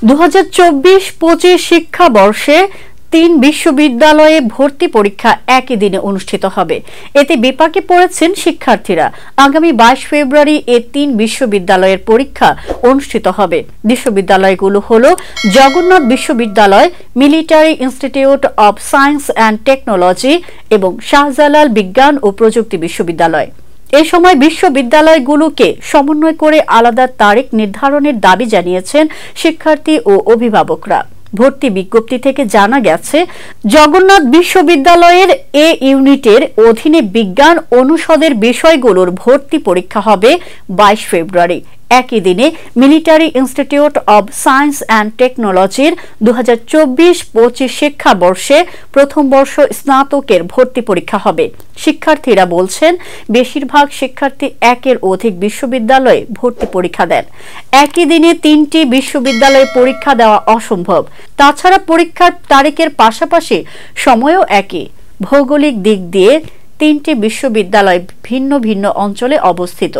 2024-25 শিক্ষাবর্ষে 3 বিশ্ববিদ্যালয়ে ভর্তি পরীক্ষা একই দিনে অনুষ্ঠিত হবে। এতে বিপাকে পড়েছেন শিক্ষার্থীরা। আগামী 22 ফেব্রুয়ারি এই 3 বিশ্ববিদ্যালয়ের পরীক্ষা অনুষ্ঠিত হবে। বিশ্ববিদ্যালয়গুলো হলো জগন্নাথ বিশ্ববিদ্যালয়, military institute of science and technology এবং শাহজালাল বিজ্ঞান ও প্রযুক্তি বিশ্ববিদ্যালয়। এ সময় বিশ্ববিদ্যালয়গুলোকে সমন্বয় করে আলাদা তারিখ নির্ধারণের দাবি জানিয়েছেন শিক্ষার্থী ও অভিভাবকরা। ভর্তি বিজ্ঞপ্তি থেকে জানা গেছে, জগন্নাথ বিশ্ববিদ্যালয়ের এ ইউনিটের অধীনে বিজ্ঞান অনুষদের বিষয়গুলোর ভর্তি পরীক্ষা হবে 22 ফেব্রুয়ারি। একই দিনে military institute of science and টেকনোলজির 2024-25 শিক্ষাবর্ষে প্রথম বর্ষ স্নাতকের ভর্তি পরীক্ষা হবে। শিক্ষার্থীরা বলছেন, বেশিরভাগ শিক্ষার্থী একের অধিক বিশ্ববিদ্যালয়ে ভর্তি পরীক্ষা দেন। একই দিনে 3টি বিশ্ববিদ্যালয়ে পরীক্ষা দেওয়া অসম্ভব। তাছাড়া পরীক্ষার তারিখের পাশাপাশি সময়ও একই। ভৌগোলিক দিক দিয়ে 3টি বিশ্ববিদ্যালয় ভিন্ন ভিন্ন অঞ্চলে অবস্থিত।